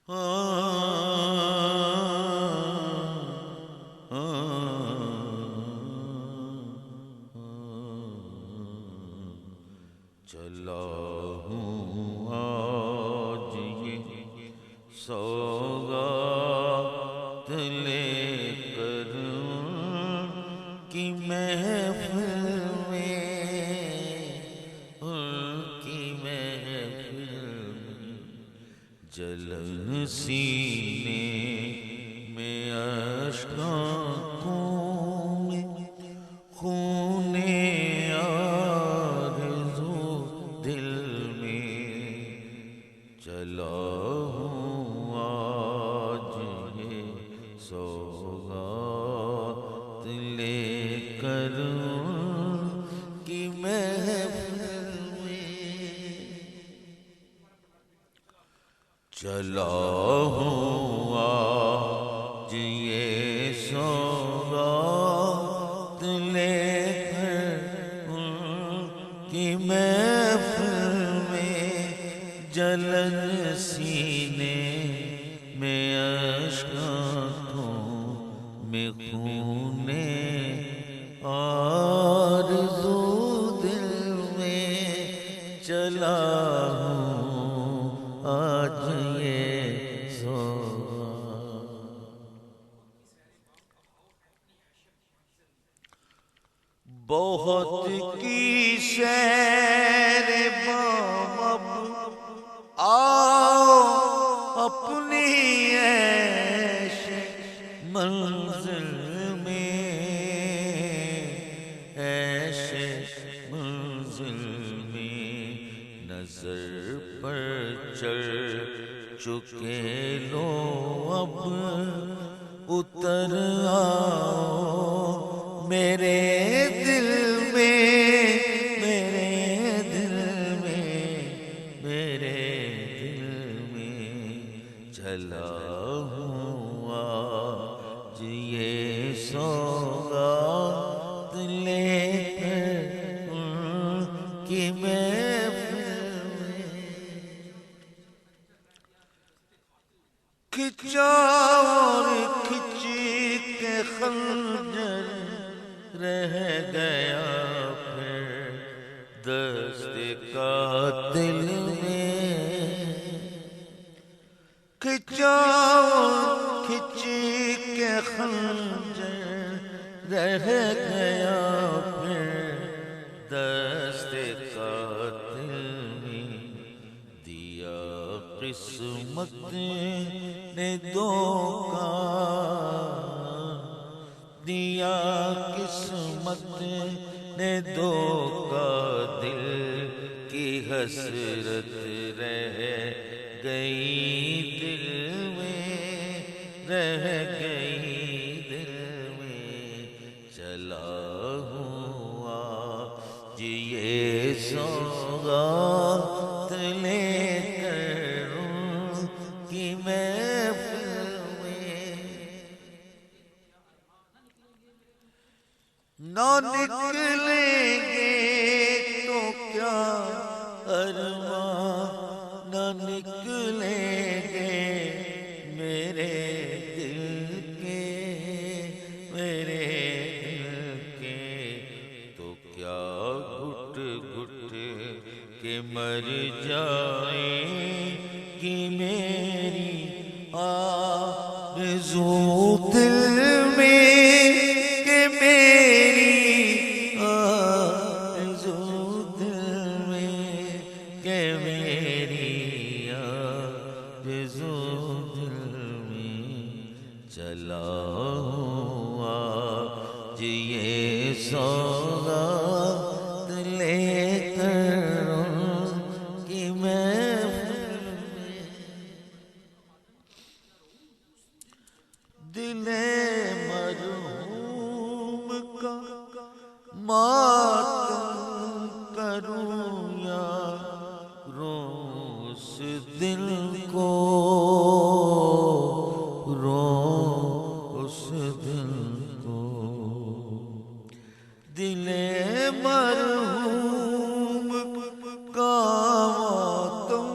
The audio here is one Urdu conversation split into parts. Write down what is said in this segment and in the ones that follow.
چلا ہوں آج یہ سوغات لے کر کی محفل میں، ان کی محفل میں جلن سینے میں اشکوں میں خون آرزو دل میں، چلا ہوں آج یہ سوغات لے کر کی محفل میں، چلا ہوں آج یہ سوغات لے کر کی محفل میں، جلن سینے میں اشکوں میں خون آرزو دل میں، چلا ہوں آج یہ سوغات۔ بہت کی سیر بام اب آؤ اپنی عیش منزل میں، عیش منزل میں نظر پر چڑھ چکے لو اب اتر آؤ میرے دل میں، میرے دل میں، میرے دل میں، چلا ہوں آج یہ سوغات لے کر کی محفل میں، کھچا اور کھچ کے خنجر رہ گیا پھر دست قاتل میں، کھچا اور کھچ کے خنجر رہ گیا پھر دست قاتل میں، دیا قسمت نے دھوکا، دیا قسمت نے دھوکا، دل کی حسرت رہ گئی دل میں، رہ گئی دل میں، چلا ہوں آج یہ سوغات لے کر کی محفل میں، نہ نکلیں گے تو کیا ارمان، نہ نکلیں گے میرے دل کے، میرے دل کے، تو کیا گھٹ گھٹ کے مر جائیں گی میری آرزو دل میں، کہ میری آرزو دل میں، کہ میری آرزو دل میں، چلا ہوں آج یہ سوغات لے کر کی محفل میں، دل مرحوم کا ماتم کروں یا رو اس دل کو، رو اس دل کو، دل مرحوم کا ماتم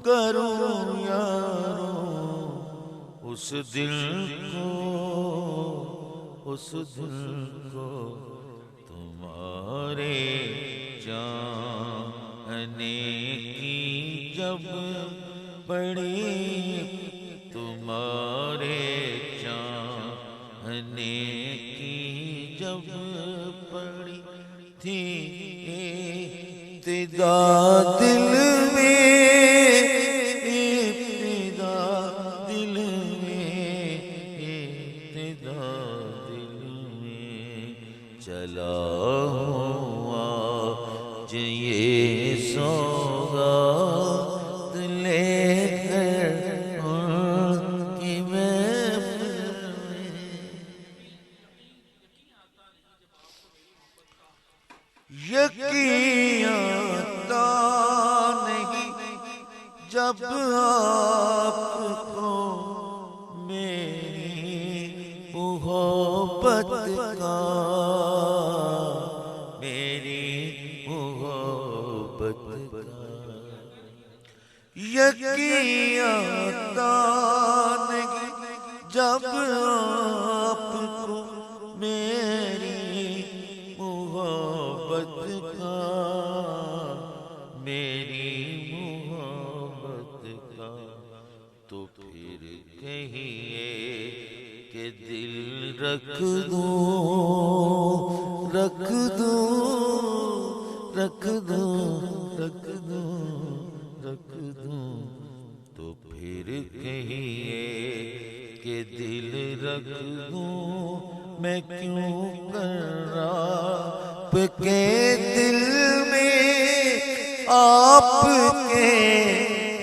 کروں یا رو اس دل کو، اس دل کو تمہارے چاہنے کی جب پڑی، تمہارے چاہنے کی جب پڑی تھی ابتدا دل میں، ابتدا دل میں، ابتدا دل میں چلا ہوں آج یہ سوغات لے کر ان کی محفل میں۔ یقین آتا نہیں جب آپ کو میری محبت کا، میری محبت کا یقین آتا نہیں جب آپ کو میری محبت کا، میری محبت کا، تو پھر کہیے کہ دل رکھ دوں، رکھ دوں، رکھ دوں، رکھ دوں، رکھ دوں، تو پھر کہیے کہ دل رکھ دوں، میں کیوں کر آپ کے دل میں، آپ کے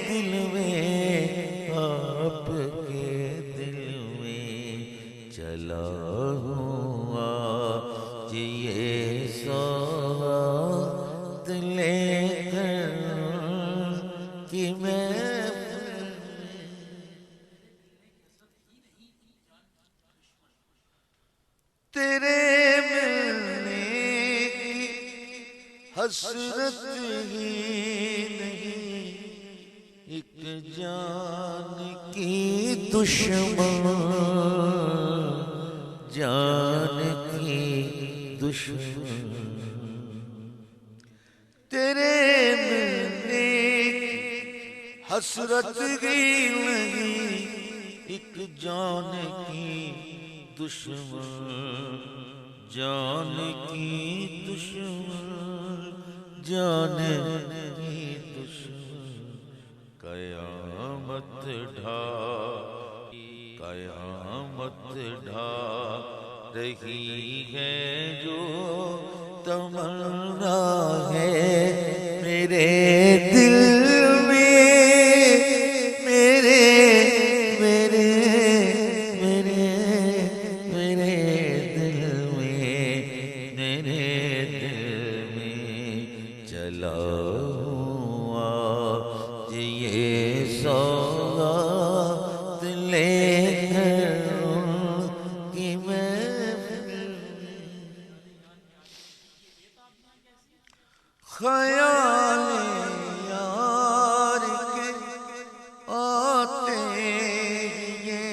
دل میں، آپ کے دل میں چلا ہوں آج یہ سوغات لے کر کہ میں تیرے ملنے کی حسرت ہی نہیں، ایک جان کی دشمن، جان کی دشمن، تیرے ملنے کی حسرت ہی نہیں، ایک جان کی دشمن، جان کی دشمن، جان کی دشمن، قیامت ڈھا، قیامت ڈھا رہی ہے جو تمنا ہے میرے دل میں، میرے میرے میرے میرے دل میں، میرے دل میں چلا ہوں آج یہ سوغات لے کر ان کی محفل میں۔ خیال یار کے آتے یہ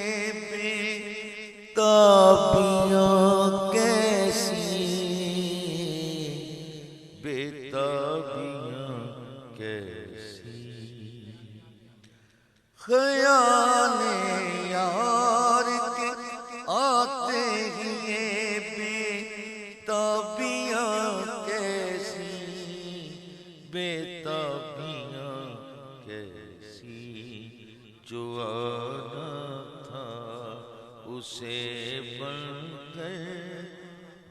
بے تابیاں کیسی، بے تابیاں کیسی، خیال یار کے آتے یہ بے تابیاں کیسی، بے تابیاں کیسی، جو آنا تھا اسے بن کر،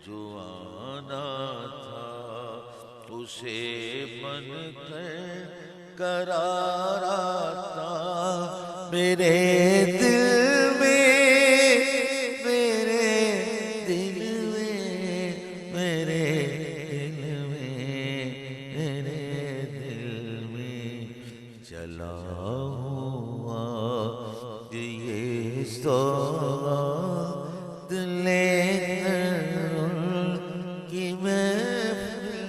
جو آنا تھا اسے بن کر قرار آتا میرے دل میں، میرے دل میں، میرے دل میں، میرے دل میں چلا ہوں آج یہ سوغات لے کر ان کی محفل میں۔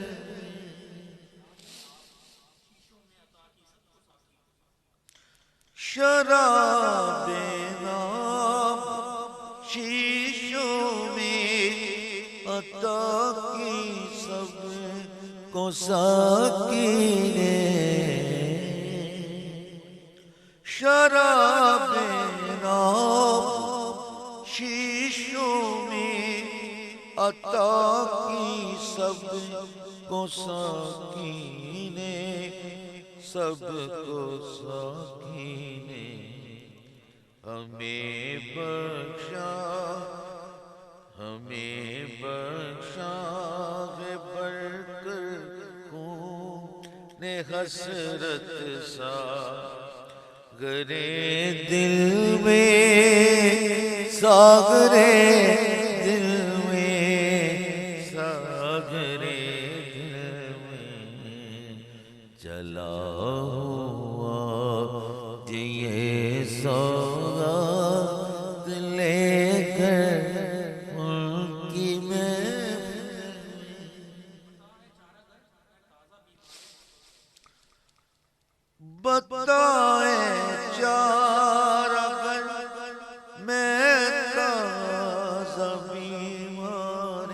شراب کو ساکینے شراب ناب شیشوں میں عطا کی سب کو ساکینے سب کو ساکینے ہمیں بخشا ہے بڑھ کر خون حسرت ساغرے دل میں ساغرے دل میں ساغرے دل میں چلا ہوا یہ سوغات لے کر ان کی بتائے چار اگر میں تازہ بیمار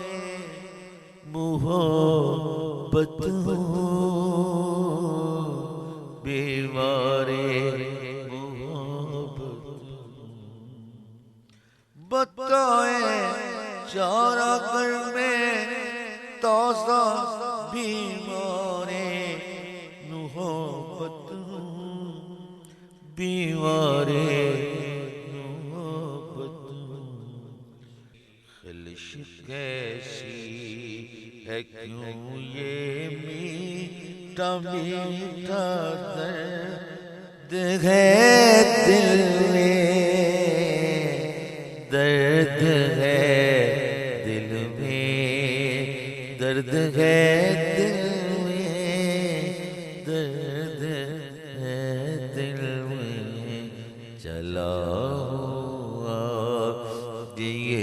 محبت بیمار بتائے چار اگر میں تازہ بیمار محبت بیمار محبت خلش کیسی ہے کیوں یہ میٹھا میٹھا درد ہے دل میں درد ہے دل میں درد ہے دل میں درد ہے دل میں چلا ہوا یہ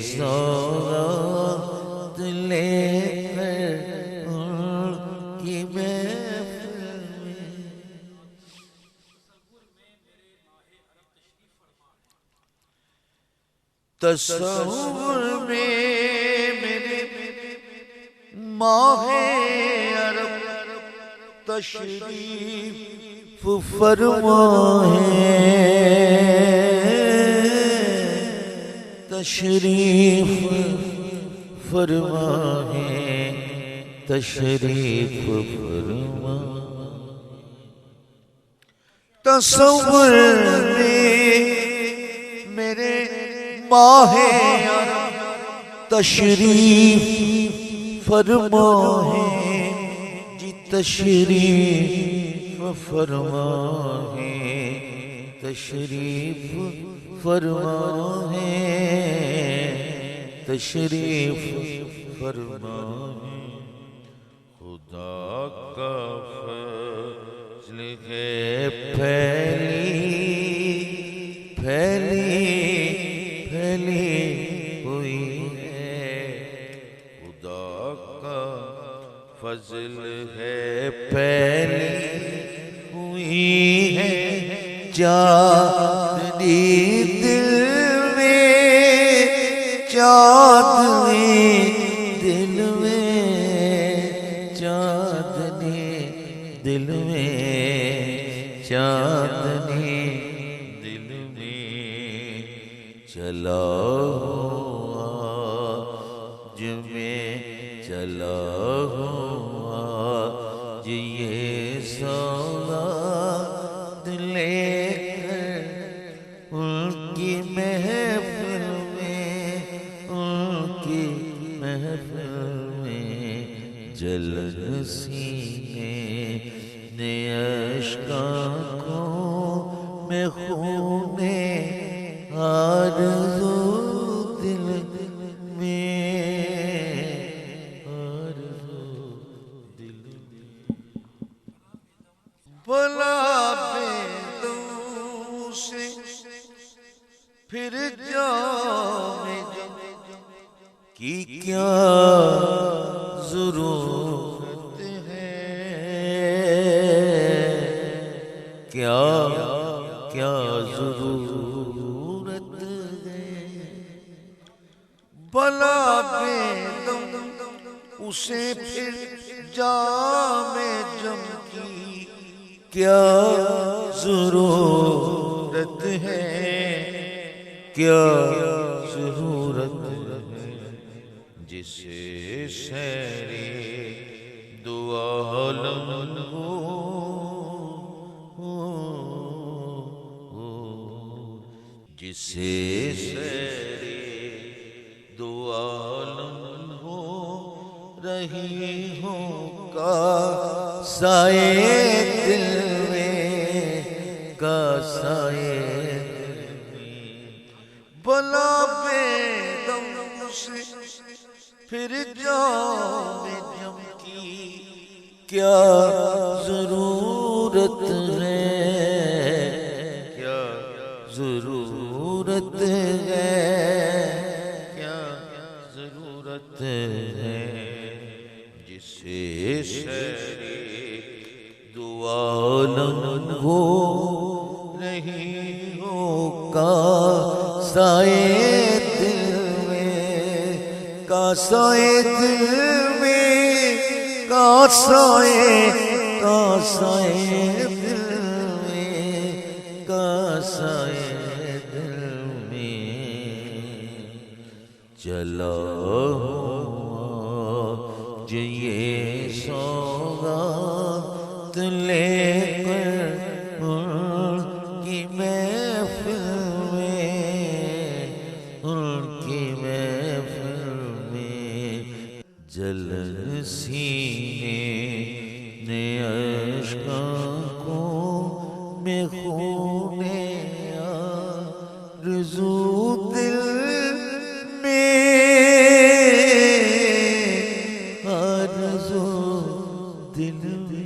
سوغات لے کر ان کی محفل میں تصور میں میرے ماہ عرب تشریف فرما ہے تشریف فرما ہے تشریف فرما تصور میں میرے ماہ تشریف فرما ہے جی تشریف فرما ہے تشریف فرما ہے تشریف فرما ہے خدا کا فضل ہے پھیلی ہوئی ہے خدا کا فضل ہے پھیلی ہوئی ہے چاندنی دل میں چاندنی دل میں چاندنی دل میں چاندنی دل میں چلا ہوا میں چلا ہوا یہ سوغات لے کر ان کی محفل میں ان کی محفل میں جلن سینے نے اشکاں کو میں خون آرزو دل میں آرزو دل میں بلا بیدوں سے پھر جانے کی کیا ضرورت ہے کیا ضرورت ہے بلا بیدم اسے پھر جام جم کی کیا ضرورت ہے، کیا ضرورت ہے، جسے سیر دو عالم ہو، جسے سیر دو عالم ہو رہی ہوں کا سائے دل میں، کا سائے دل میں، بلا بے دم سے پھر جام جم کی کیا ضرورت ہے، کیا ضرورت ہے، کیا ضرورت ہے، جسے سیر دو عالم ہو رہی ہو کا سائے دل میں، کا سائے دل میں، کا سائے دل میں، کا سائے دل میں چلا ہوا جو یہ سوغات لے کر ان کی محفل میں، ان کی محفل میں جلن سینے نے اشکاں کو میں خون آرزو دل میں، آرزو دل میں،